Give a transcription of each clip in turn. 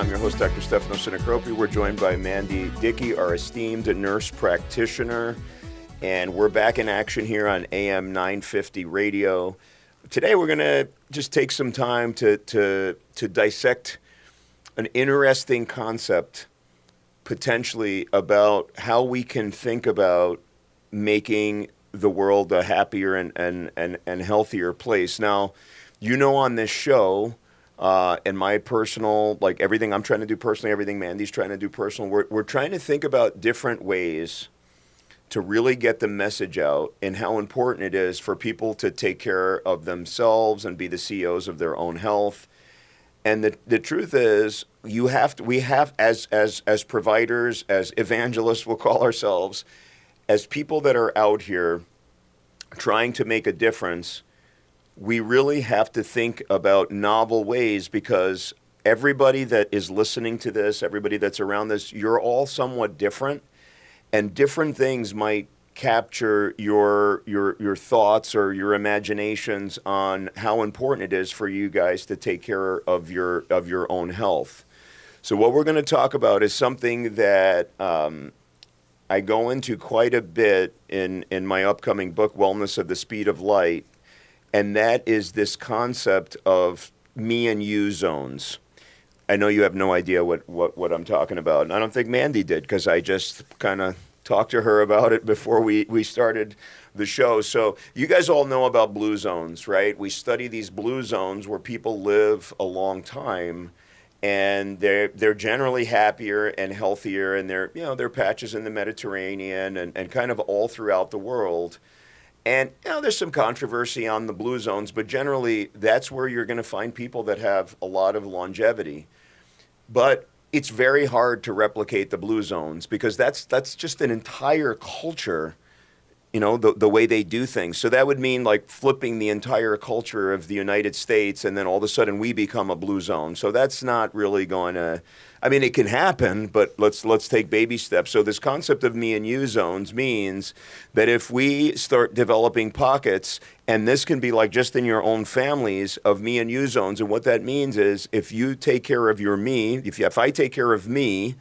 I'm your host, Dr. Stefano Sinicropi. We're joined by Mandi, Dickey, our esteemed nurse practitioner, and we're back in action here on AM 950 radio. Today we're going to just take some time to dissect an interesting concept, potentially, about how we can think about making the world a happier and healthier place. Now, you know, on this show, and my personal, like everything I'm trying to do personally, everything Mandi's trying to do personal, we're trying to think about different ways to really get the message out and how important it is for people to take care of themselves and be the CEOs of their own health. And the truth is, we have as providers, as evangelists, we'll call ourselves, as people that are out here trying to make a difference, we really have to think about novel ways, because everybody that is listening to this, everybody that's around this, you're all somewhat different, and different things might capture your thoughts or your imaginations on how important it is for you guys to take care of your own health. So what we're going to talk about is something that I go into quite a bit in my upcoming book, Wellness of the Speed of Light. And that is this concept of me and you zones. I know you have no idea what I'm talking about. And I don't think Mandi did, because I just kind of talked to her about it before we started the show. So you guys all know about blue zones, right? We study these blue zones where people live a long time, and they're generally happier and healthier, and they're patches in the Mediterranean and kind of all throughout the world. And there's some controversy on the blue zones, but generally that's where you're going to find people that have a lot of longevity. But it's very hard to replicate the blue zones, because that's just an entire culture, the way they do things. So that would mean like flipping the entire culture of the United States, and then all of a sudden we become a blue zone. So that's not really going to, I mean, it can happen, but let's take baby steps. So this concept of me and you zones means that if we start developing pockets, and this can be like just in your own families, of me and you zones, and what that means is if you take care of your me, if I take care of me,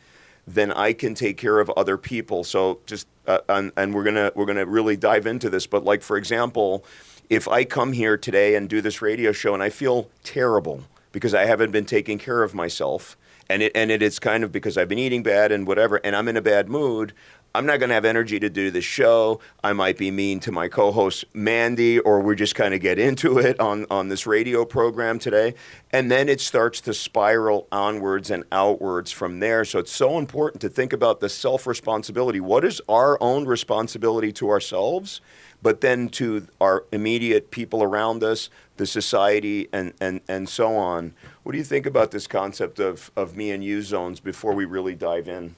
then I can take care of other people. So just and we're gonna really dive into this. But like, for example, if I come here today and do this radio show and I feel terrible because I haven't been taking care of myself, and it's kind of because I've been eating bad and whatever, and I'm in a bad mood, I'm not going to have energy to do the show. I might be mean to my co-host Mandi, or we just kind of get into it on this radio program today. And then it starts to spiral onwards and outwards from there. So it's so important to think about the self-responsibility. What is our own responsibility to ourselves, but then to our immediate people around us, the society, and so on. What do you think about this concept of me and you zones before we really dive in?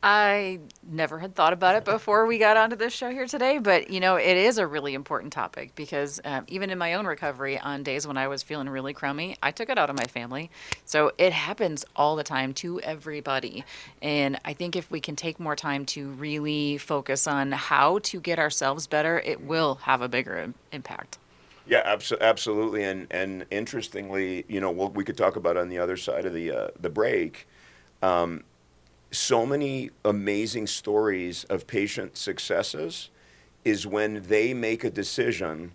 I never had thought about it before we got onto this show here today, but it is a really important topic, because even in my own recovery, on days when I was feeling really crummy, I took it out on my family. So it happens all the time to everybody. And I think if we can take more time to really focus on how to get ourselves better, it will have a bigger impact. Yeah, absolutely. And interestingly, what we could talk about on the other side of the break, so many amazing stories of patient successes is when they make a decision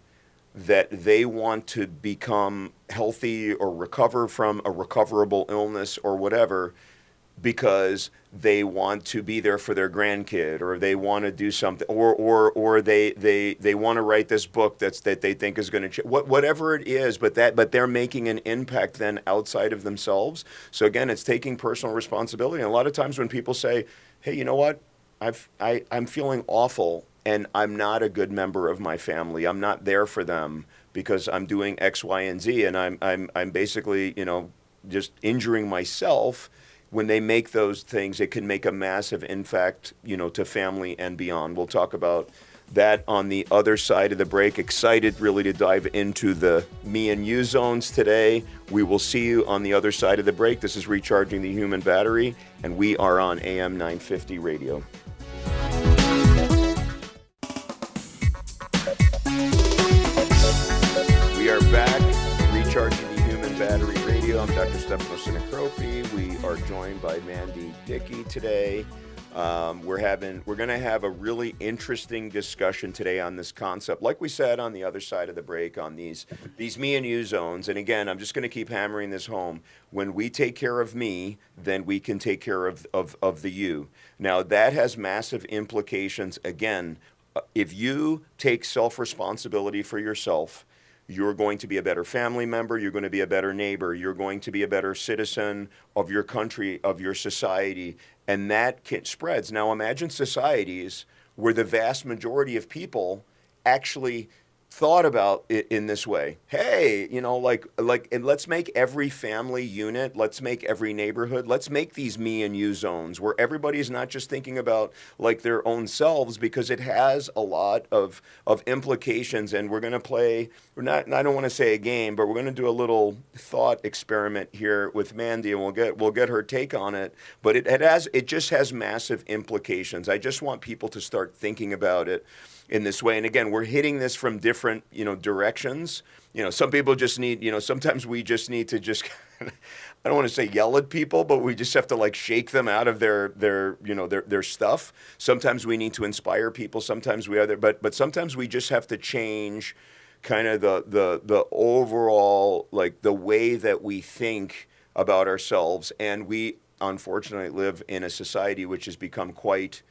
that they want to become healthy or recover from a recoverable illness or whatever, because they want to be there for their grandkid, or they want to do something, or they want to write this book that they think is going to whatever it is, but they're making an impact then outside of themselves. So again, it's taking personal responsibility. And a lot of times when people say, "Hey, you know what? I'm feeling awful, and I'm not a good member of my family. I'm not there for them because I'm doing X, Y, and Z, and I'm basically just injuring myself." When they make those things, it can make a massive impact, to family and beyond. We'll talk about that on the other side of the break. Excited really to dive into the me and you zones today. We will see you on the other side of the break. This is Recharging the Human Battery, and we are on AM 950 radio. We are back, Recharging the Human Battery radio. Radio. I'm Dr. Stefano Sinicropi. We are joined by Mandi, Dickey today. We're going to have a really interesting discussion today on this concept. Like we said on the other side of the break, on these me and you zones. And again, I'm just going to keep hammering this home. When we take care of me, then we can take care of the you. Now, that has massive implications. Again, if you take self-responsibility for yourself, you're going to be a better family member, you're going to be a better neighbor, you're going to be a better citizen of your country, of your society, and that spreads. Now imagine societies where the vast majority of people actually thought about it in this way. Hey, and let's make every family unit, let's make every neighborhood, let's make these me and you zones where everybody's not just thinking about like their own selves, because it has a lot of implications. And we're going to play, I don't want to say a game, but we're going to do a little thought experiment here with Mandi, and we'll get her take on it. But it just has massive implications. I just want people to start thinking about it in this way. And again, we're hitting this from different, directions. Some people just need, sometimes we just need to just, I don't want to say yell at people, but we just have to like shake them out of their stuff. Sometimes we need to inspire people. Sometimes but sometimes we just have to change kind of the overall, like the way that we think about ourselves. And we unfortunately live in a society which has become quite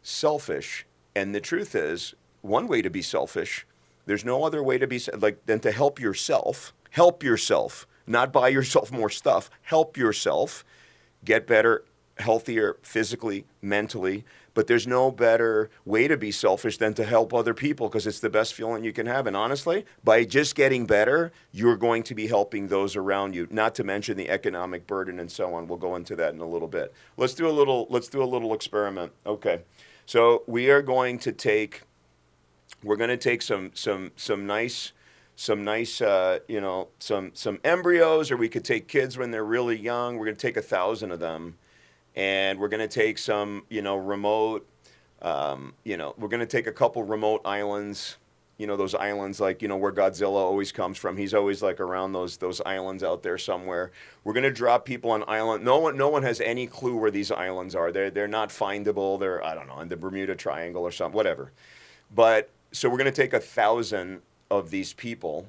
selfish. And the truth is, one way to be selfish, there's no other way to be than to help yourself, not buy yourself more stuff, help yourself get better, healthier physically, mentally. But there's no better way to be selfish than to help other people, because it's the best feeling you can have. And honestly, by just getting better, you're going to be helping those around you, not to mention the economic burden and so on. We'll go into that in a little bit. Let's do a little experiment. Okay. So we are going to take some nice some embryos, or we could take kids when they're really young. We're going to take 1,000 of them, and we're going to take some remote, we're going to take a couple remote islands. Those islands like, where Godzilla always comes from. He's always like around those islands out there somewhere. We're going to drop people on island. No one has any clue where these islands are. They're not findable. They're, I don't know, in the Bermuda Triangle or something, whatever. But so we're going to take 1,000 of these people,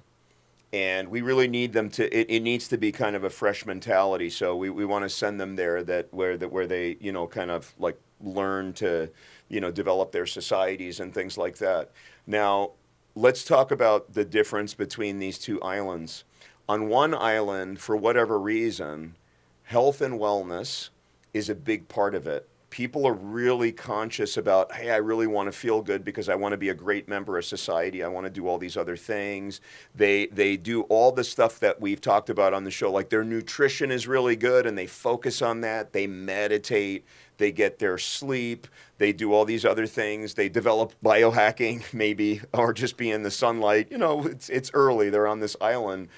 and we really need them to, it needs to be kind of a fresh mentality. So we want to send them there where they, kind of like learn to, develop their societies and things like that. Now, let's talk about the difference between these two islands. On one island, for whatever reason, health and wellness is a big part of it. People are really conscious about, hey, I really want to feel good because I want to be a great member of society. I want to do all these other things. They do all the stuff that we've talked about on the show, like their nutrition is really good, and they focus on that. They meditate. They get their sleep. They do all these other things. They develop biohacking, maybe, or just be in the sunlight. It's early. They're on this island,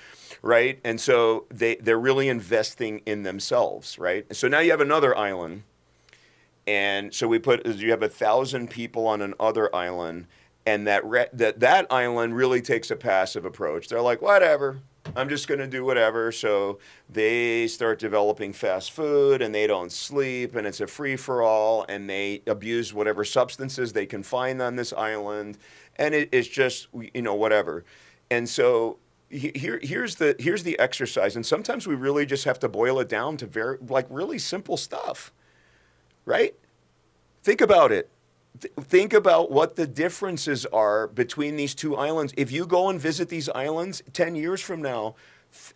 right? And so they're really investing in themselves, right? So now you have another island. And so you have 1,000 people on another island, and that island really takes a passive approach. They're like, whatever, I'm just going to do whatever. So they start developing fast food, and they don't sleep, and it's a free-for-all, and they abuse whatever substances they can find on this island, and it's just, whatever. And so here's the exercise, and sometimes we really just have to boil it down to really simple stuff. Right? Think about it. Think about what the differences are between these two islands. If you go and visit these islands 10 years from now,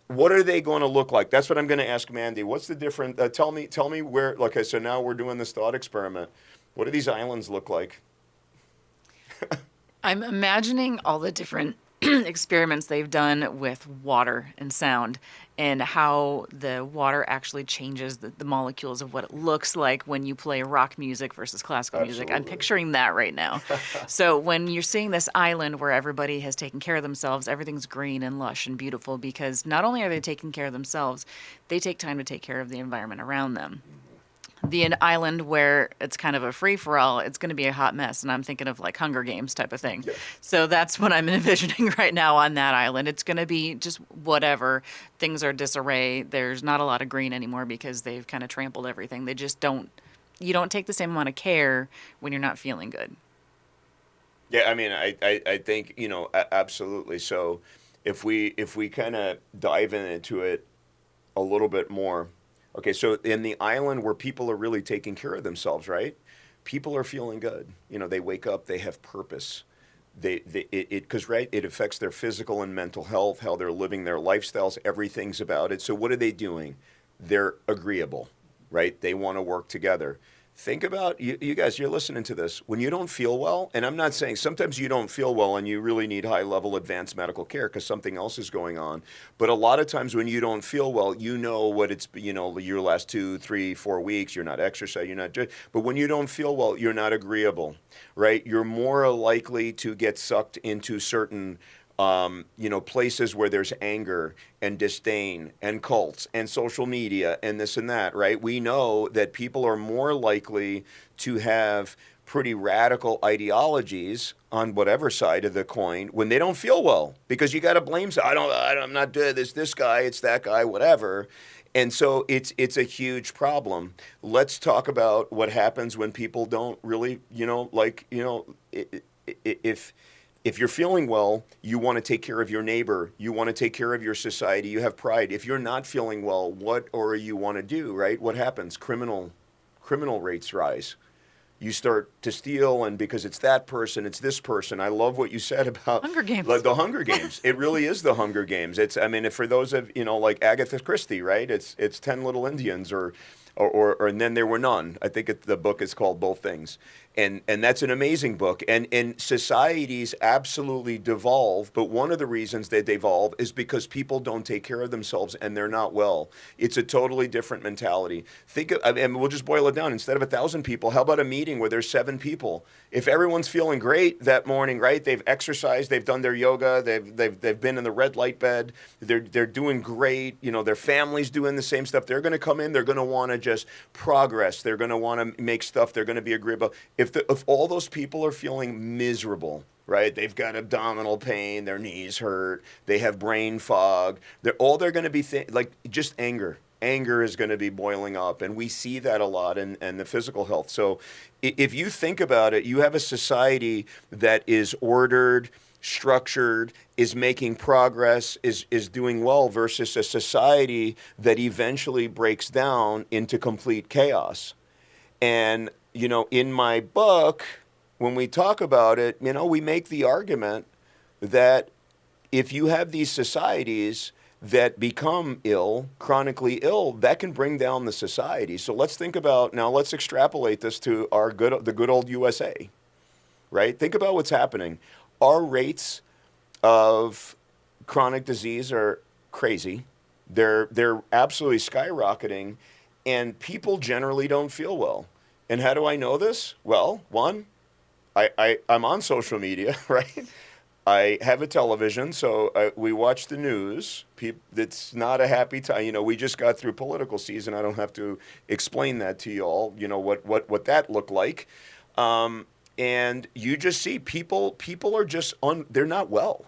what are they going to look like? That's what I'm going to ask Mandi. What's the difference? Tell me where. Okay, so now we're doing this thought experiment. What do these islands look like? I'm imagining all the different experiments they've done with water and sound, and how the water actually changes the molecules of what it looks like when you play rock music versus classical music. I'm picturing that right now. So when you're seeing this island where everybody has taken care of themselves, everything's green and lush and beautiful, because not only are they taking care of themselves, they take time to take care of the environment around them. an island where it's kind of a free for all, it's going to be a hot mess. And I'm thinking of like Hunger Games type of thing. Yeah. So that's what I'm envisioning right now on that island. It's going to be just whatever. Things are disarray. There's not a lot of green anymore because they've kind of trampled everything. They just don't, you don't take the same amount of care when you're not feeling good. Yeah, I mean, I think, absolutely. So if we kind of dive into it a little bit more. Okay, so in the island where people are really taking care of themselves, right? People are feeling good. They wake up, they have purpose. Because right, it affects their physical and mental health, how they're living their lifestyles, everything's about it. So what are they doing? They're agreeable, right? They want to work together. Think about, you guys, you're listening to this. When you don't feel well, and I'm not saying sometimes you don't feel well and you really need high-level advanced medical care because something else is going on. But a lot of times when you don't feel well, what it's, your last 2, 3, 4 weeks, you're not exercising, you're not doing, but when you don't feel well, you're not agreeable, right? You're more likely to get sucked into certain places where there's anger and disdain and cults and social media and this and that, right? We know that people are more likely to have pretty radical ideologies on whatever side of the coin when they don't feel well, because you got to blame. I'm not good. It's this guy, it's that guy, whatever. And so it's a huge problem. Let's talk about what happens when people don't really, if you're feeling well, you want to take care of your neighbor. You want to take care of your society. You have pride. If you're not feeling well, what or you want to do, right? What happens? Criminal rates rise. You start to steal, and because it's that person, it's this person. I love what you said about Hunger Games. Like the Hunger Games. It really is the Hunger Games. For those of like Agatha Christie, right? It's 10 Little Indians or and then there were none. I think the book is called Both Things. And that's an amazing book. And societies absolutely devolve, but one of the reasons they devolve is because people don't take care of themselves and they're not well. It's a totally different mentality. And we'll just boil it down. Instead of 1,000 people, how about a meeting where there's 7 people? If everyone's feeling great that morning, right? They've exercised, they've done their yoga, they've been in the red light bed, they're doing great, their family's doing the same stuff. They're going to come in, they're going to want to just progress. They're going to want to make stuff, they're going to be agreeable. If all those people are feeling miserable, right? They've got abdominal pain, their knees hurt, they have brain fog. They're going to be just anger. Anger is going to be boiling up, and we see that a lot in the physical health. So if you think about it, you have a society that is ordered, structured, is making progress, is doing well, versus a society that eventually breaks down into complete chaos. And in my book, when we talk about it, we make the argument that if you have these societies that become ill, chronically ill, that can bring down the society. So let's think about, now let's extrapolate this to the good old USA, right? Think about what's happening. Our rates of chronic disease are crazy. They're absolutely skyrocketing, and people generally don't feel well. And how do I know this? Well, one, I'm on social media, right? I have a television, so we watch the news. It's not a happy time. We just got through political season. I don't have to explain that to you all, what that looked like. And you just see people are just, they're not well.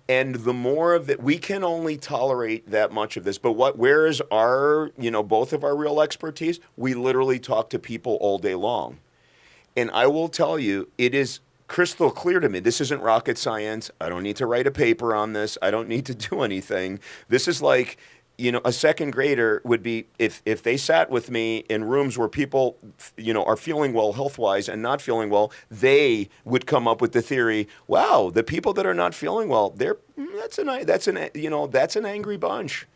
And the more of that, we can only tolerate that much of this. But where is our, both of our real expertise? We literally talk to people all day long. And I will tell you, it is crystal clear to me. This isn't rocket science. I don't need to write a paper on this. I don't need to do anything. This is like, a second grader would be, if they sat with me in rooms where people, are feeling well health-wise and not feeling well, they would come up with the theory, wow, the people that are not feeling well, that's an angry bunch.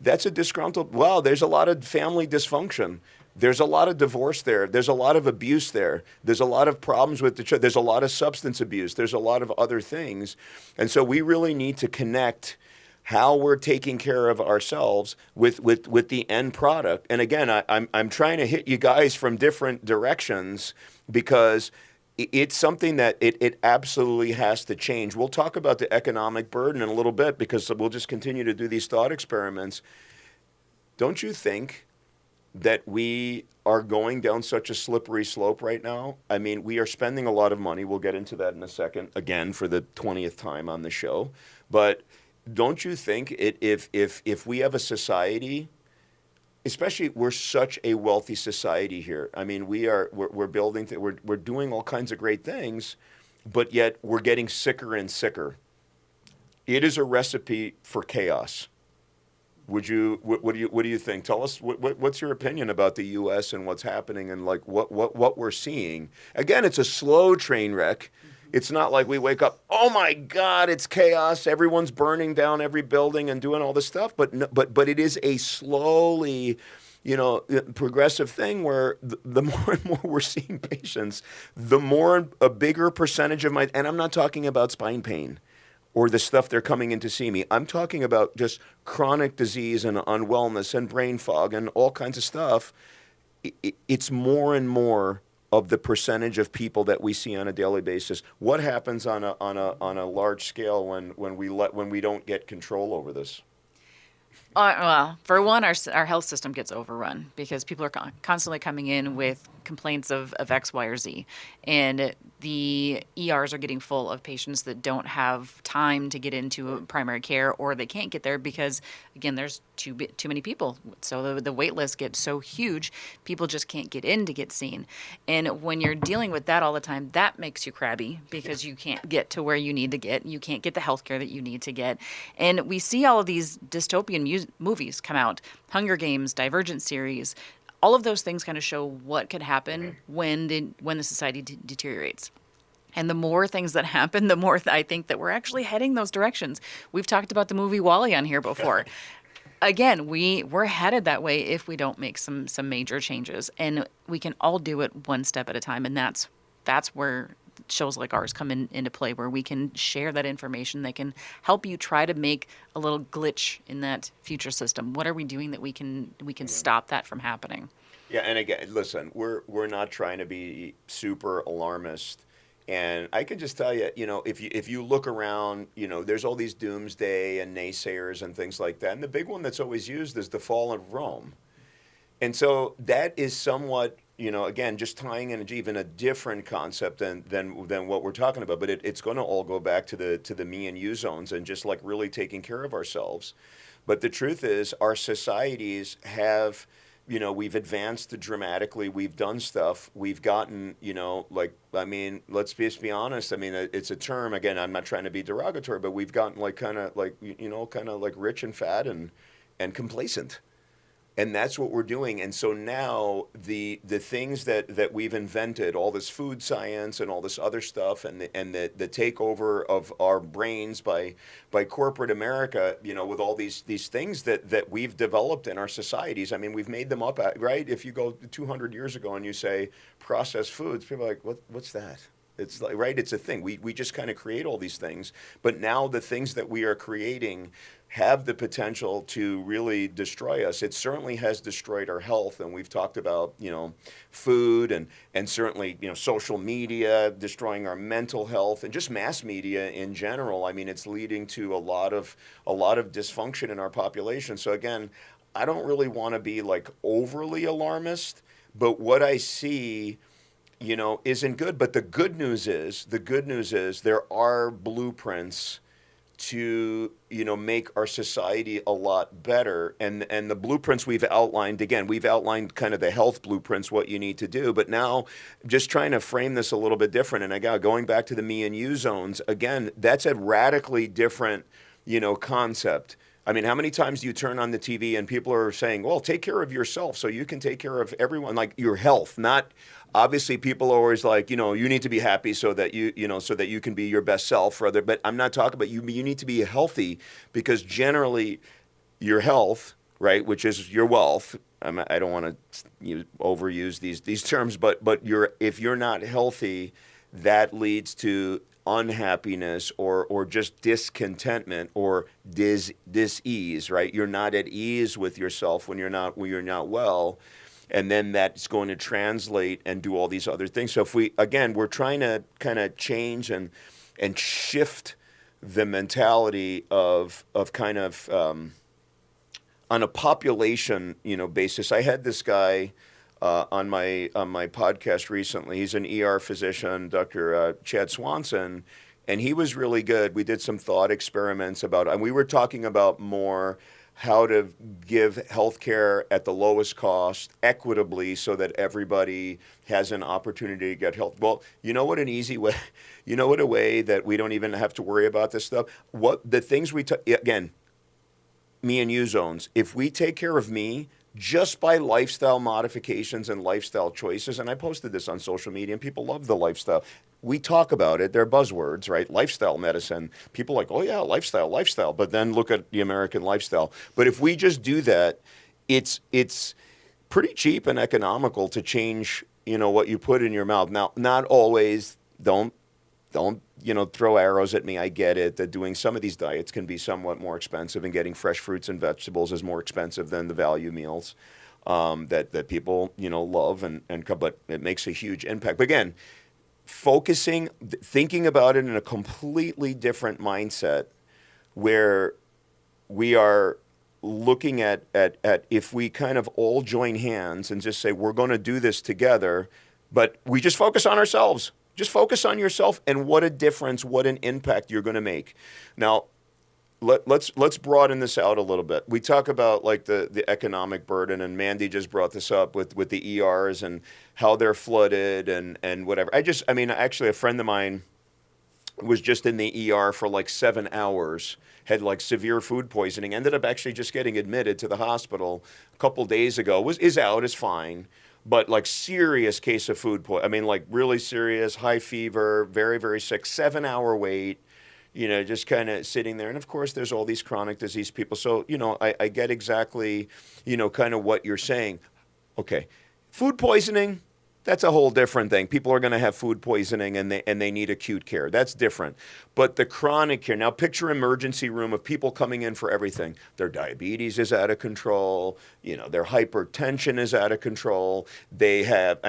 That's a disgruntled, wow, there's a lot of family dysfunction. There's a lot of divorce there. There's a lot of abuse there. There's a lot of problems with the church. There's a lot of substance abuse. There's a lot of other things. And so we really need to connect how we're taking care of ourselves with the end product. And again, I'm trying to hit you guys from different directions because it's something that it absolutely has to change. We'll talk about the economic burden in a little bit because we'll just continue to do these thought experiments. Don't you think that we are going down such a slippery slope right now. I mean, we are spending a lot of money. We'll get into that in a second, again, for the 20th time on the show. But don't you think if we have a society, especially we're such a wealthy society here. I mean, we're building, we're doing all kinds of great things, but yet we're getting sicker and sicker. It is a recipe for chaos. What do you think? Tell us what's your opinion about the U.S. and what's happening and like what we're seeing. Again, it's a slow train wreck. It's not like we wake up, oh my God, it's chaos. Everyone's burning down every building and doing all this stuff. But it is a slowly, progressive thing where the more and more we're seeing patients, the more a bigger percentage of and I'm not talking about spine pain or the stuff they're coming in to see me. I'm talking about just chronic disease and unwellness and brain fog and all kinds of stuff. It's more and more of the percentage of people that we see on a daily basis. What happens on a large scale when we don't get control over this? Well, for one, our health system gets overrun because people are constantly coming in with complaints of X, Y, or Z. And the ERs are getting full of patients that don't have time to get into primary care, or they can't get there because, again, there's too many people. So the wait list gets so huge, people just can't get in to get seen. And when you're dealing with that all the time, that makes you crabby because you can't get to where you need to get. You can't get the health care that you need to get. And we see all of these dystopian movies come out, Hunger Games, Divergent series. All of those things kind of show what could happen when the society deteriorates. And the more things that happen, the more I think that we're actually heading those directions. We've talked about the movie WALL-E on here before. Again, we're headed that way if we don't make some major changes. And we can all do it one step at a time. And that's where shows like ours come into play, where we can share that information that can help you try to make a little glitch in that future system. What are we doing that we can stop that from happening? Yeah, and again, listen, we're not trying to be super alarmist. And I can just tell you, if you look around, there's all these doomsday and naysayers and things like that. And the big one that's always used is the fall of Rome. And so that is somewhat, again, just tying in even a different concept than what we're talking about. But it's going to all go back to the me and you zones and just like really taking care of ourselves. But the truth is, our societies have, we've advanced dramatically. We've done stuff. We've gotten, let's just be honest. I mean, it's a term. Again, I'm not trying to be derogatory, but we've gotten kind of like rich and fat and complacent. And that's what we're doing. And so now the things that we've invented, all this food science and all this other stuff, and the takeover of our brains by corporate America, with all these things that we've developed in our societies. I mean, we've made them up, right? If you go 200 years ago and you say processed foods, people are like, what's that? It's like, right? It's a thing. We just kind of create all these things. But now the things that we are creating have the potential to really destroy us. It certainly has destroyed our health, and we've talked about, food and certainly, social media destroying our mental health and just mass media in general. I mean, it's leading to a lot of dysfunction in our population. So again, I don't really want to be like overly alarmist, but what I see isn't good. But the good news is there are blueprints to make our society a lot better, and the blueprints we've outlined kind of the health blueprints, what you need to do. But now just trying to frame this a little bit different, and again, going back to the me and you zones again, that's a radically different concept. I mean, how many times do you turn on the TV and people are saying, well, take care of yourself so you can take care of everyone, like your health? Not obviously people are always like, you need to be happy so that so that you can be your best self for other, but I'm not talking about you need to be healthy, because generally your health, right, which is your wealth. I don't want to overuse these terms, but if you're not healthy, that leads to unhappiness or just discontentment or dis-ease, right? You're not at ease with yourself when you're not well, and then that's going to translate and do all these other things. So if we're trying to kind of change and shift the mentality of kind of on a population, basis. I had this guy on my podcast recently. He's an ER physician, Dr. Chad Swanson, and he was really good. We did some thought experiments and we were talking about more how to give healthcare at the lowest cost equitably so that everybody has an opportunity to get health. Well, you know what an easy way, a way that we don't even have to worry about this stuff? What the things again, me and you zones, if we take care of me just by lifestyle modifications and lifestyle choices, and I posted this on social media and people love the lifestyle. We talk about it, they're buzzwords, right? Lifestyle medicine. People are like, oh yeah, lifestyle. But then look at the American lifestyle. But if we just do that, it's pretty cheap and economical to change, what you put in your mouth. Now, not always, don't throw arrows at me. I get it that doing some of these diets can be somewhat more expensive, and getting fresh fruits and vegetables is more expensive than the value meals that people love but it makes a huge impact. But again, thinking about it in a completely different mindset, where we are looking at if we kind of all join hands and just say we're going to do this together, but we just focus on ourselves. Just focus on yourself and what a difference, what an impact you're going to make. Now, let's broaden this out a little bit. We talk about like the economic burden, and Mandi just brought this up with the ERs and how they're flooded and whatever. Actually, a friend of mine was just in the ER for like 7 hours, had like severe food poisoning, ended up actually just getting admitted to the hospital a couple days ago, is fine. But like serious case of food poisoning. Like really serious, high fever, very, very sick, 7-hour wait, just kind of sitting there. And of course, there's all these chronic disease people. So, I get exactly, kind of what you're saying. Okay, food poisoning, that's a whole different thing. People are going to have food poisoning and they need acute care. That's different. But the chronic care, now picture emergency room of people coming in for everything. Their diabetes is out of control. Their hypertension is out of control. They have,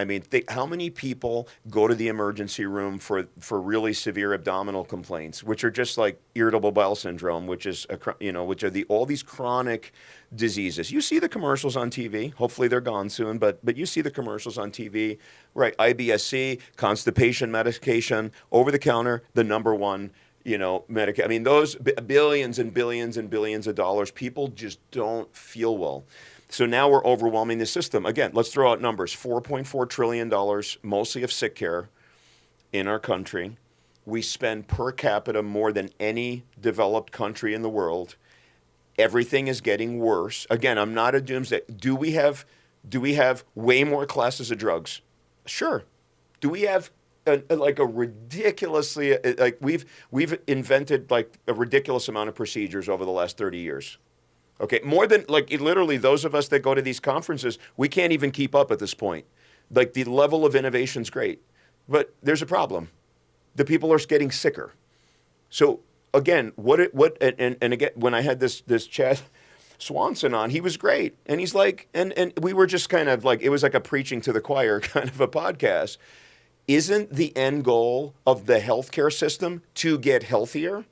how many people go to the emergency room for really severe abdominal complaints, which are just like irritable bowel syndrome, which is, which are all these chronic diseases. You see the commercials on TV. Hopefully they're gone soon, but you see the commercials on TV, right? IBS-C, constipation medication, over the counter, the number one, medication. Those billions and billions and billions of dollars, people just don't feel well. So now we're overwhelming the system. Again, let's throw out numbers. $4.4 trillion, mostly of sick care in our country. We spend per capita more than any developed country in the world. Everything is getting worse. Again, I'm not a doomsday. Do we have way more classes of drugs? Sure. Do we have a ridiculously we've invented like a ridiculous amount of procedures over the last 30 years? Okay, more than literally those of us that go to these conferences, we can't even keep up at this point. Like the level of innovation's great, but there's a problem. The people are getting sicker. So again, and again, when I had this Chad Swanson on, he was great. And he's like, and we were just kind of like, it was like a preaching to the choir kind of a podcast. Isn't the end goal of the healthcare system to get healthier?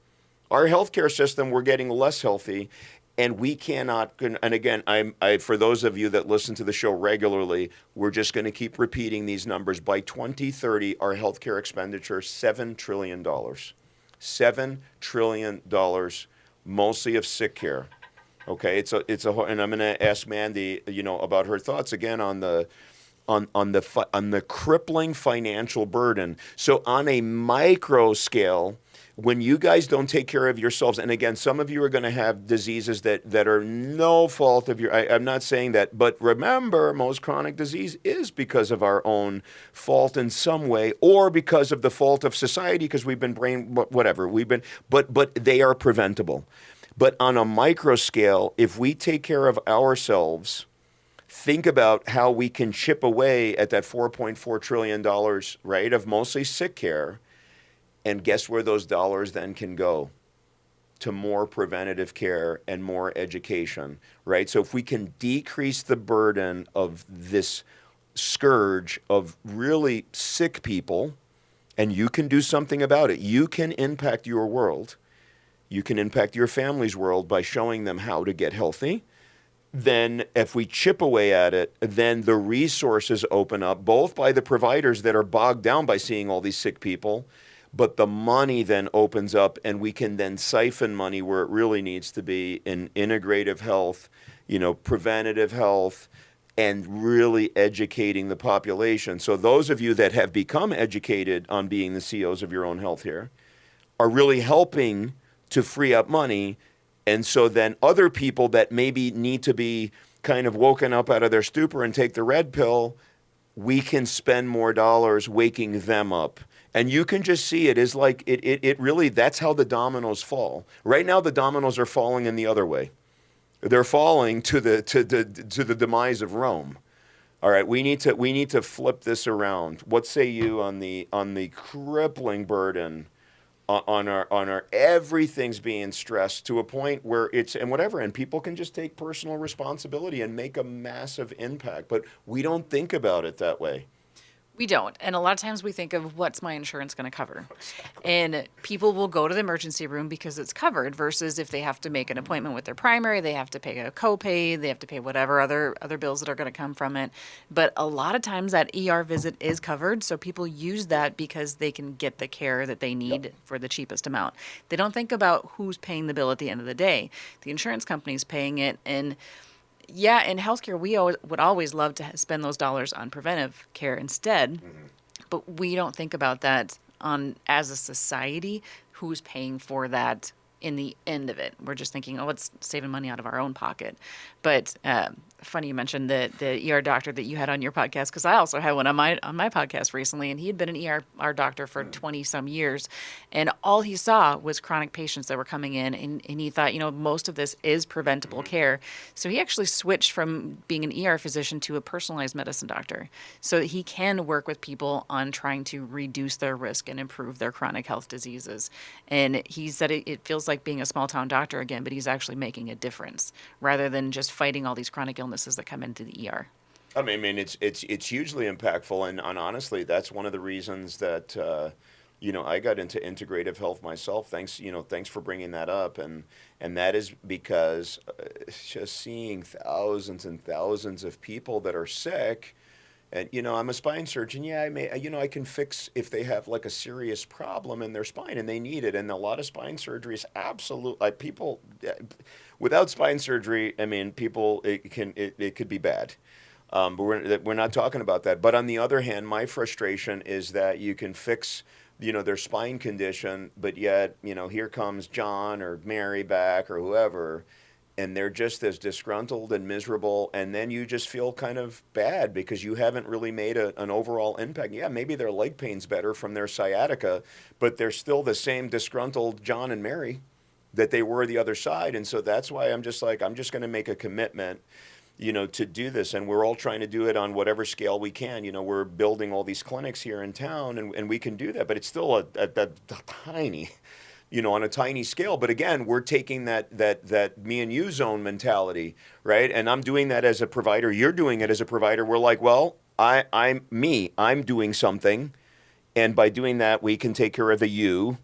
Our healthcare system, we're getting less healthy, and we cannot, and again, I for those of you that listen to the show regularly, we're just going to keep repeating these numbers. By 2030, our healthcare expenditure, $7 trillion. $7 trillion, mostly of sick care. Okay, it's a, and I'm going to ask Mandi, about her thoughts again on the crippling financial burden. So on a micro scale, when you guys don't take care of yourselves, and again, some of you are going to have diseases that are no fault of your, I'm not saying that, but remember, most chronic disease is because of our own fault in some way, or because of the fault of society, because we've been but they are preventable. But on a micro scale, if we take care of ourselves, think about how we can chip away at that $4.4 trillion, right, of mostly sick care. And guess where those dollars then can go? To more preventative care and more education, right? So if we can decrease the burden of this scourge of really sick people, and you can do something about it, you can impact your world. You can impact your family's world by showing them how to get healthy. then if we chip away at it, then the resources open up, both by the providers that are bogged down by seeing all these sick people, but the money then opens up, and we can then siphon money where it really needs to be in integrative health, preventative health, and really educating the population. So those of you that have become educated on being the CEOs of your own health here are really helping to free up money. And so then other people that maybe need to be kind of woken up out of their stupor and take the red pill, we can spend more dollars waking them up. And you can just see it is like it really, that's how the dominoes fall. Right now the dominoes are falling in the other way. They're falling to the demise of Rome. All right, we need to flip this around. What say you on the crippling burden on our everything's being stressed to a point where and people can just take personal responsibility and make a massive impact, but we don't think about it that way. We don't. And a lot of times we think of what's my insurance going to cover. And people will go to the emergency room because it's covered versus if they have to make an appointment with their primary, they have to pay a copay, they have to pay whatever other bills that are going to come from it. But a lot of times that ER visit is covered. So people use that because they can get the care that they need for the cheapest amount. They don't think about who's paying the bill at the end of the day. The insurance company's paying it. And yeah, in healthcare, we would always love to spend those dollars on preventive care instead, but we don't think about that as a society, who's paying for that in the end of it. We're just thinking, it's saving money out of our own pocket. But funny you mentioned the ER doctor that you had on your podcast, because I also had one on my podcast recently, and he had been an ER doctor for 20 some years, and all he saw was chronic patients that were coming in, and he thought, most of this is preventable care. So he actually switched from being an ER physician to a personalized medicine doctor, so that he can work with people on trying to reduce their risk and improve their chronic health diseases. And he said it feels like being a small town doctor again, but he's actually making a difference rather than just fighting all these chronic illnesses that come into the ER. I mean, it's hugely impactful, and honestly, that's one of the reasons that I got into integrative health myself. Thanks for bringing that up, and that is because just seeing thousands and thousands of people that are sick. And, I'm a spine surgeon. Yeah, I can fix if they have like a serious problem in their spine and they need it. And a lot of spine surgeries, absolutely, people, without spine surgery, it could be bad. But we're not talking about that. But on the other hand, my frustration is that you can fix, their spine condition, but yet, here comes John or Mary back or whoever, and they're just as disgruntled and miserable, and then you just feel kind of bad because you haven't really made an overall impact. Yeah, maybe their leg pain's better from their sciatica, but they're still the same disgruntled John and Mary that they were the other side. And so that's why I'm just going to make a commitment, to do this. And we're all trying to do it on whatever scale we can. We're building all these clinics here in town, and we can do that, but it's still a tiny, on a tiny scale. But again, we're taking that me and you zone mentality, right? And I'm doing that as a provider. You're doing it as a provider. We're like, well, I'm doing something. And by doing that, we can take care of the you,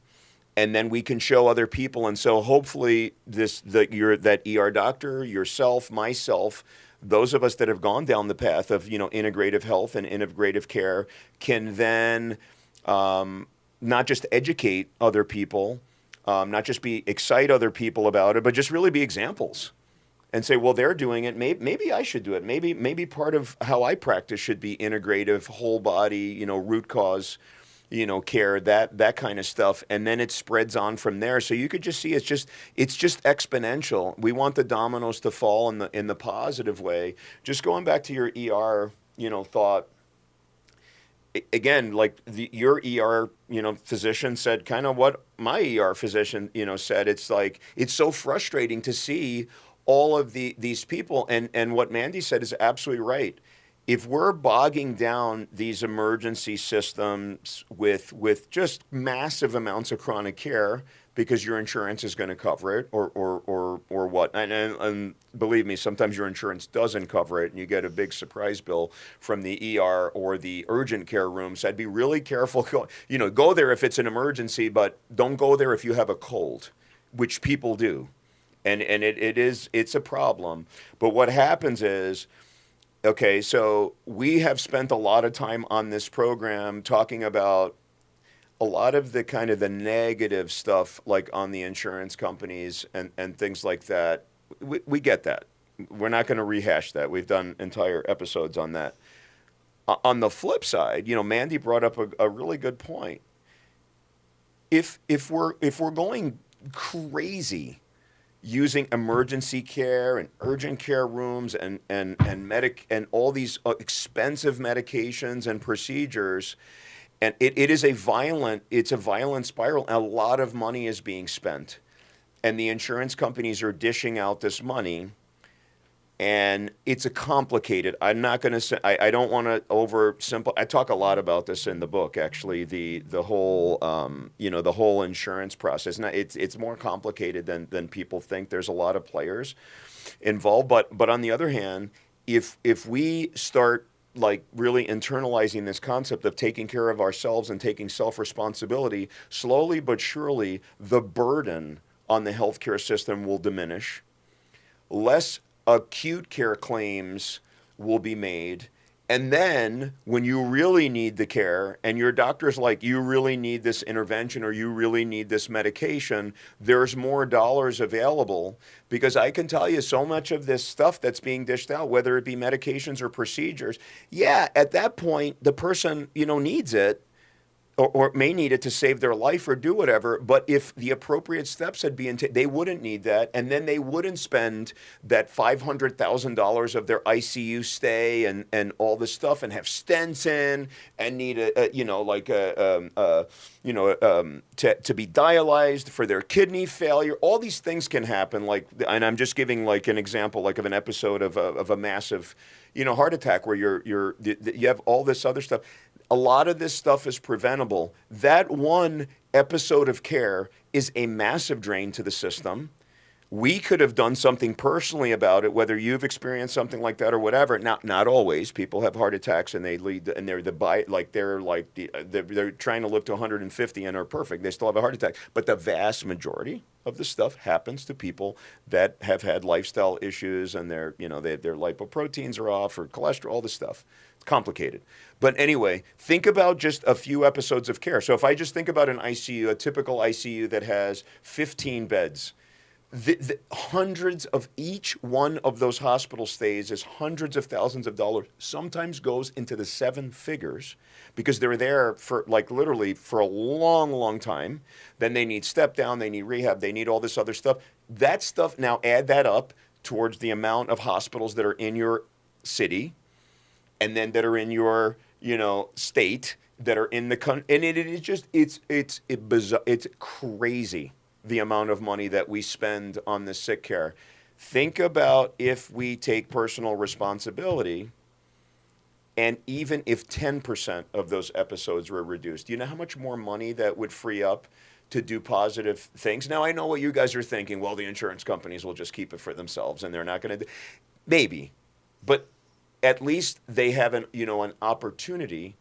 and then we can show other people. And so hopefully that ER doctor, yourself, myself, those of us that have gone down the path of, integrative health and integrative care can then not just educate other people, not just excite other people about it, but just really be examples and say, well, they're doing it. Maybe I should do it. Maybe part of how I practice should be integrative, whole body, root cause, care, that kind of stuff. And then it spreads on from there. So you could just see it's just exponential. We want the dominoes to fall in the positive way. Just going back to your ER, thought, again, like your ER, physician said kind of what my ER physician, said. It's like, it's so frustrating to see all of these people. And what Mandi said is absolutely right. If we're bogging down these emergency systems with just massive amounts of chronic care because your insurance is going to cover it or what, and believe me, sometimes your insurance doesn't cover it and you get a big surprise bill from the ER or the urgent care room. So I'd be really careful. Go there if it's an emergency, but don't go there if you have a cold, which people do. And it's a problem. But what happens is, okay, so we have spent a lot of time on this program talking about a lot of the kind of the negative stuff, like on the insurance companies and things like that. We get that. We're not going to rehash that. We've done entire episodes on that. On the flip side, Mandy brought up a really good point. If we're going crazy using emergency care and urgent care rooms and all these expensive medications and procedures, and it's a violent spiral. A lot of money is being spent, and the insurance companies are dishing out this money. And it's a complicated. I'm not going to say. I don't want to oversimplify. I talk a lot about this in the book. Actually, the whole the whole insurance process. Now, it's more complicated than people think. There's a lot of players involved. But on the other hand, if we start like really internalizing this concept of taking care of ourselves and taking self-responsibility, slowly but surely, the burden on the healthcare system will diminish. Less acute care claims will be made. And then when you really need the care and your doctor's like, you really need this intervention or you really need this medication, there's more dollars available. Because I can tell you so much of this stuff that's being dished out, whether it be medications or procedures, yeah, at that point, the person, needs it. Or may need it to save their life or do whatever. But if the appropriate steps had been taken, they wouldn't need that, and then they wouldn't spend that $500,000 of their ICU stay and all this stuff, and have stents in, and need to be dialyzed for their kidney failure. All these things can happen. And I'm just giving like an example, like of an episode of a massive, heart attack where you have all this other stuff. A lot of this stuff is preventable. That one episode of care is a massive drain to the system. We could have done something personally about it, whether you've experienced something like that or whatever. Not always. People have heart attacks and they're trying to live to 150 and are perfect. They still have a heart attack. But the vast majority of the stuff happens to people that have had lifestyle issues and their lipoproteins are off or cholesterol, all this stuff. It's complicated. But anyway, think about just a few episodes of care. So if I just think about an ICU, a typical ICU that has 15 beds, the hundreds of each one of those hospital stays is hundreds of thousands of dollars, sometimes goes into the seven figures because they're there for literally for a long, long time. Then they need step down, they need rehab, they need all this other stuff. That stuff, now add that up towards the amount of hospitals that are in your city and then that are in your, state, that are in the country. And it's bizarre. It's crazy, the amount of money that we spend on the sick care. Think about if we take personal responsibility, and even if 10% of those episodes were reduced, do you know how much more money that would free up to do positive things? Now, I know what you guys are thinking. Well, the insurance companies will just keep it for themselves, and they're not going to. Maybe, but at least they have an opportunity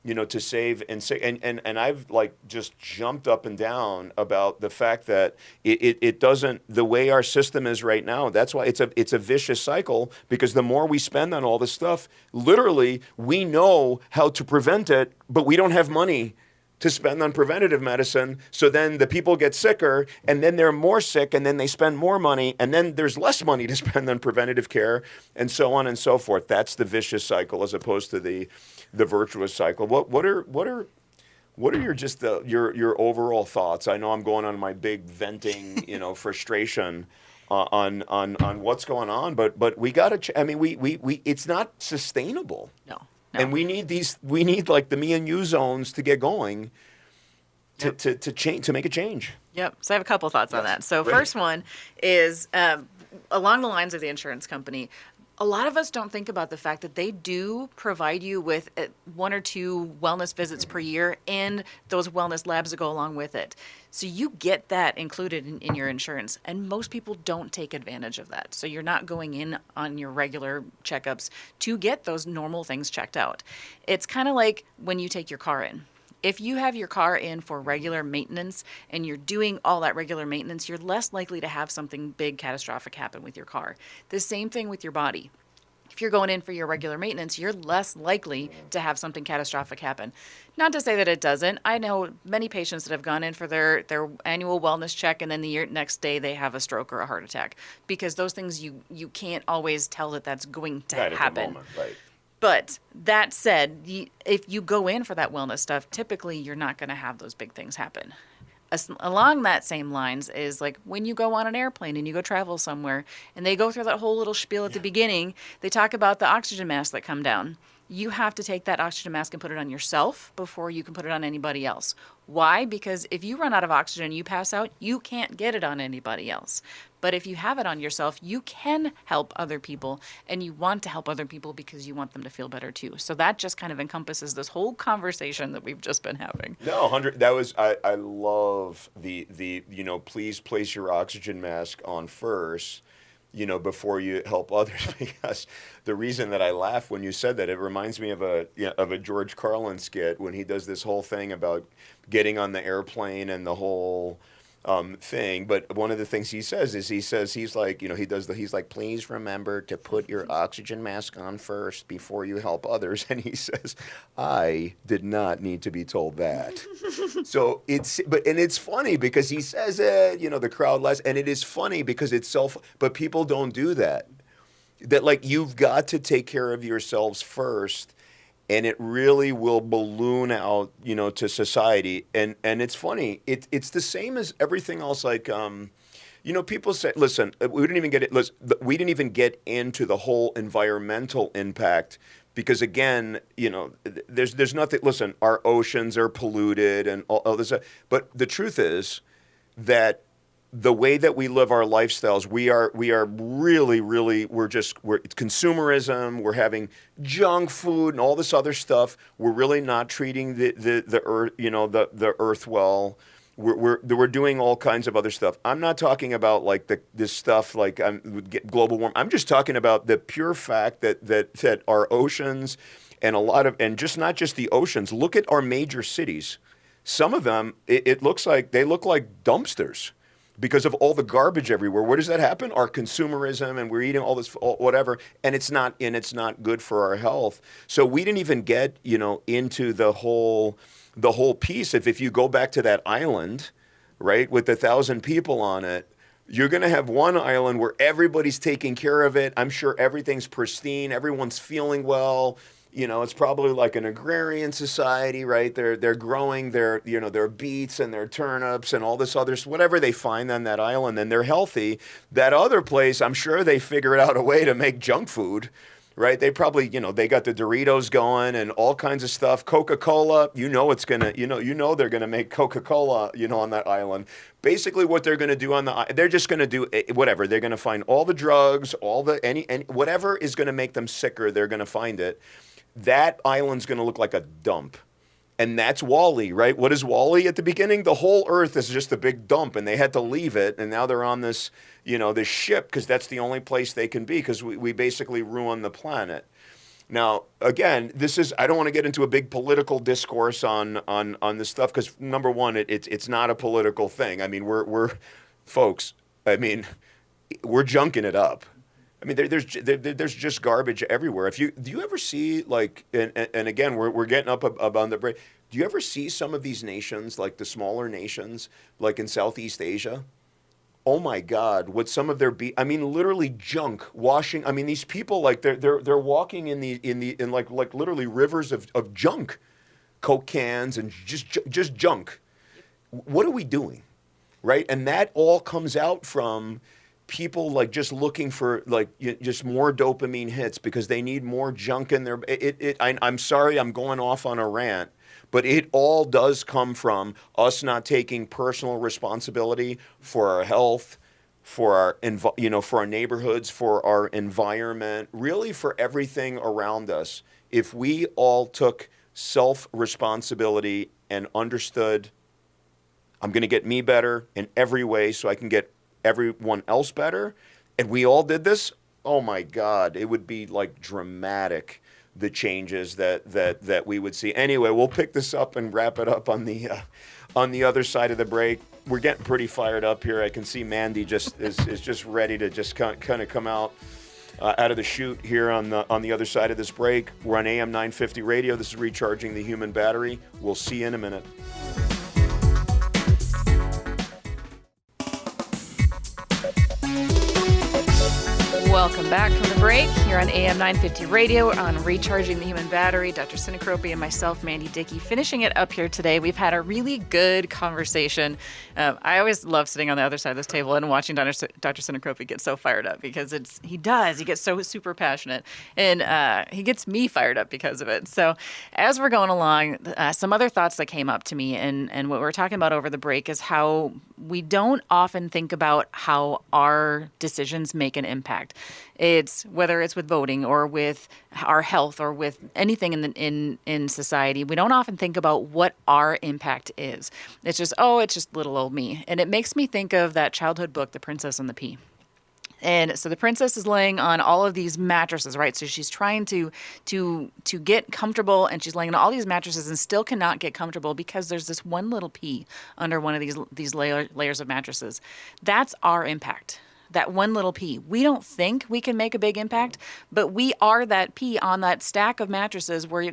to save and I've just jumped up and down about the fact that it doesn't, the way our system is right now, that's why it's a vicious cycle, because the more we spend on all this stuff, literally we know how to prevent it, but we don't have money to spend on preventative medicine. So then the people get sicker, and then they're more sick, and then they spend more money, and then there's less money to spend on preventative care, and so on and so forth. That's the vicious cycle, as opposed to the virtuous cycle. What are your overall thoughts? I know I'm going on my big venting, frustration on what's going on, but we got to. We it's not sustainable. No. And we need like the me and you zones to get going to change, to make a change. Yep. So I have a couple thoughts on that. So first one is along the lines of the insurance company. A lot of us don't think about the fact that they do provide you with 1 or 2 wellness visits per year and those wellness labs that go along with it. So you get that included in your insurance, and most people don't take advantage of that. So you're not going in on your regular checkups to get those normal things checked out. It's kind of like when you take your car in. If you have your car in for regular maintenance and you're doing all that regular maintenance, you're less likely to have something big catastrophic happen with your car. The same thing with your body. If you're going in for your regular maintenance, you're less likely to have something catastrophic happen. Not to say that it doesn't. I know many patients that have gone in for their annual wellness check, and then the next day they have a stroke or a heart attack, because those things you can't always tell that that's going to Right happen. at the moment, right. But that said, if you go in for that wellness stuff, typically you're not going to have those big things happen. Along that same lines is like when you go on an airplane and you go travel somewhere and they go through that whole little spiel at the beginning, they talk about the oxygen masks that come down. You have to take that oxygen mask and put it on yourself before you can put it on anybody else. Why? Because if you run out of oxygen and you pass out, you can't get it on anybody else. But if you have it on yourself, you can help other people, and you want to help other people because you want them to feel better too. So that just kind of encompasses this whole conversation that we've just been having. No, 100. That was I love the please place your oxygen mask on first, before you help others, because the reason that I laugh when you said that, it reminds me of a George Carlin skit when he does this whole thing about getting on the airplane and the whole thing. But one of the things he says is he's like, he's like, please remember to put your oxygen mask on first before you help others. And he says, I did not need to be told that. So it's funny because he says it, the crowd laughs, and it is funny because but people don't do that. That like, you've got to take care of yourselves first. And it really will balloon out, to society. And it's funny. It's the same as everything else. Like, people say, listen, we didn't even get into the whole environmental impact because, again, there's nothing. Listen, our oceans are polluted and all this stuff. But the truth is that the way that we live our lifestyles, we are really, it's consumerism. We're having junk food and all this other stuff. We're really not treating the earth, the earth well. We're doing all kinds of other stuff. I'm not talking about like this stuff like global warming. I'm just talking about the pure fact that our oceans and not just the oceans. Look at our major cities. Some of them, it looks like they look like dumpsters because of all the garbage everywhere. Where does that happen? Our consumerism, and we're eating all this whatever, and it's not good for our health. So we didn't even get into the whole piece. If you go back to that island, right, with 1,000 people on it, you're going to have one island where everybody's taking care of it. I'm sure everything's pristine. Everyone's feeling well. It's probably like an agrarian society, right? They're growing their beets and their turnips and all this other whatever they find on that island, and they're healthy. That other place, I'm sure they figured out a way to make junk food, right? They probably, they got the Doritos going and all kinds of stuff. Coca-Cola, it's gonna, they're gonna make Coca-Cola, on that island. Basically, what they're gonna do they're just gonna do whatever. They're gonna find all the drugs, any whatever is gonna make them sicker. They're gonna find it. That island's going to look like a dump. And that's Wall-E, right? What is Wall-E at the beginning? The whole earth is just a big dump, and they had to leave it, and now they're on this, this ship because that's the only place they can be because we basically ruin the planet. Now, again, I don't want to get into a big political discourse on this stuff because, number one, it's not a political thing. I mean, we're folks, we're junking it up. I mean, there's just garbage everywhere. Do you ever see like, and again, we're getting up on the break. Do you ever see some of these nations, like the smaller nations, like in Southeast Asia? Oh my God, what some of their literally junk washing. I mean, these people like they're walking in like literally rivers of junk, Coke cans and just junk. What are we doing, right? And that all comes out from people like just looking for like just more dopamine hits because they need more junk in their. I'm sorry, I'm going off on a rant, but it all does come from us not taking personal responsibility for our health, for our for our neighborhoods, for our environment, really for everything around us. If we all took self-responsibility and understood, I'm going to get me better in every way so I can get everyone else better, and we all did this, oh my God, it would be like dramatic the changes that we would see. Anyway, we'll pick this up and wrap it up on the other side of the break. We're getting pretty fired up here. I can see Mandi is just ready to just kind of come out of the chute here on the other side of this break. We're on AM 950 radio. This is Recharging the Human Battery. We'll see you in a minute. Welcome back from the break here on AM 950 Radio on Recharging the Human Battery. Dr. Sinicropi and myself, Mandi, Dickey, finishing it up here today. We've had a really good conversation. I always love sitting on the other side of this table and watching Dr. Sinicropi get so fired up because he gets so super passionate, and he gets me fired up because of it. So as we're going along, some other thoughts that came up to me and what we were talking about over the break is how we don't often think about how our decisions make an impact. It's whether it's with voting or with our health or with anything in society. We don't often think about what our impact is. It's just little old me. And it makes me think of that childhood book, The Princess and the Pea. And so the princess is laying on all of these mattresses, right? So she's trying to get comfortable, and she's laying on all these mattresses and still cannot get comfortable because there's this one little pea under one of these layers of mattresses. That's our impact. That one little pea. We don't think we can make a big impact, but we are that pea on that stack of mattresses where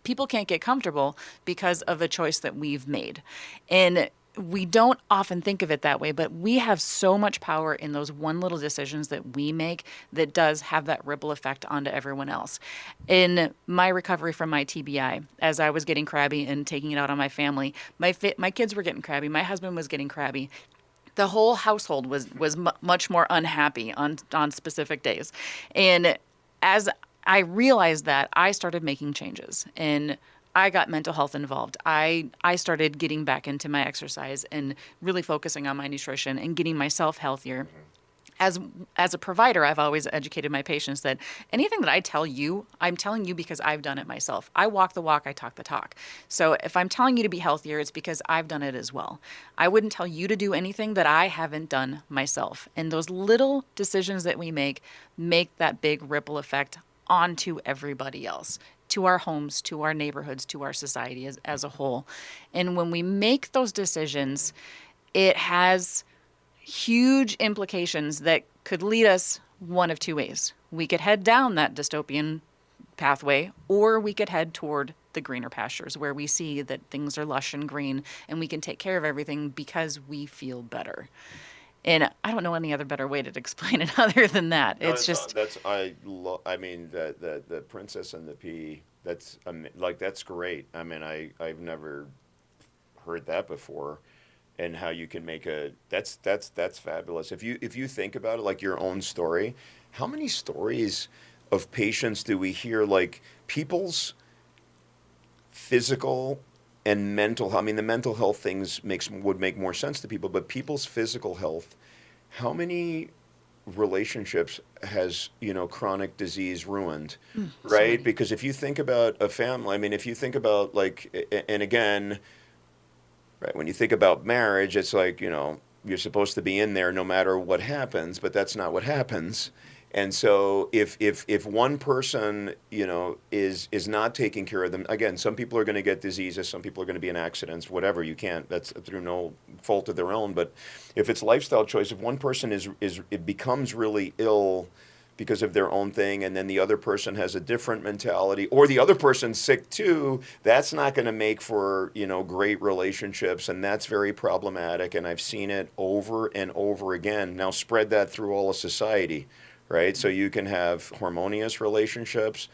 people can't get comfortable because of a choice that we've made. And we don't often think of it that way, but we have so much power in those one little decisions that we make that does have that ripple effect onto everyone else. In my recovery from my TBI, as I was getting crabby and taking it out on my family, my kids were getting crabby, my husband was getting crabby. The whole household was much more unhappy on specific days. And as I realized that, I started making changes, and I got mental health involved. I started getting back into my exercise and really focusing on my nutrition and getting myself healthier. As a provider, I've always educated my patients that anything that I tell you, I'm telling you because I've done it myself. I walk the walk, I talk the talk. So if I'm telling you to be healthier, it's because I've done it as well. I wouldn't tell you to do anything that I haven't done myself. And those little decisions that we make that big ripple effect onto everybody else, to our homes, to our neighborhoods, to our society as a whole. And when we make those decisions, it has huge implications that could lead us one of two ways. We could head down that dystopian pathway, or we could head toward the greener pastures where we see that things are lush and green and we can take care of everything because we feel better. And I don't know any other better way to explain it other than that. No, it's just I mean the Princess and the Pea. That's great. I mean I've never heard that before. And how you can make that's fabulous. If you think about it, like your own story, how many stories of patients do we hear, like people's physical and mental? I mean, the mental health things would make more sense to people, but people's physical health. How many relationships has chronic disease ruined, right? Because if you think about a family, I mean, if you think about and again. Right. When you think about marriage, it's like, you're supposed to be in there no matter what happens, but that's not what happens. And so if one person, is not taking care of them, again, some people are going to get diseases, some people are going to be in accidents, whatever. You can't, that's through no fault of their own. But if it's lifestyle choice, if one person it becomes really ill because of their own thing, and then the other person has a different mentality, or the other person's sick too, that's not going to make for, great relationships, and that's very problematic, and I've seen it over and over again. Now spread that through all of society, right? So you can have harmonious relationships,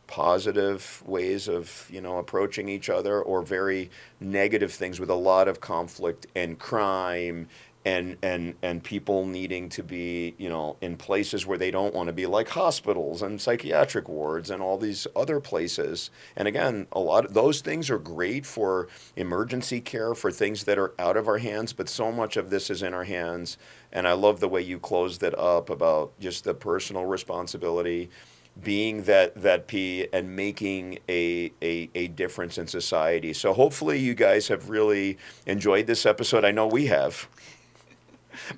positive ways of, approaching each other, or very negative things with a lot of conflict and crime and people needing to be, in places where they don't want to be, like hospitals and psychiatric wards and all these other places. And again, a lot of those things are great for emergency care, for things that are out of our hands, but so much of this is in our hands. And I love the way you closed it up about just the personal responsibility, being that P, and making a difference in society. So hopefully you guys have really enjoyed this episode. I know we have.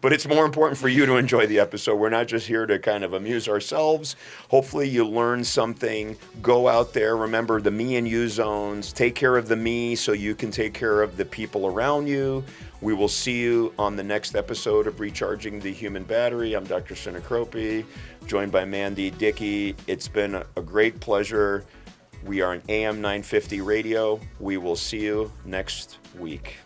But it's more important for you to enjoy the episode. We're not just here to kind of amuse ourselves. Hopefully you learn something. Go out there. Remember the me and you zones. Take care of the me so you can take care of the people around you. We will see you on the next episode of Recharging the Human Battery. I'm Dr. Sinicropi, joined by Mandi, Dickey. It's been a great pleasure. We are on AM 950 radio. We will see you next week.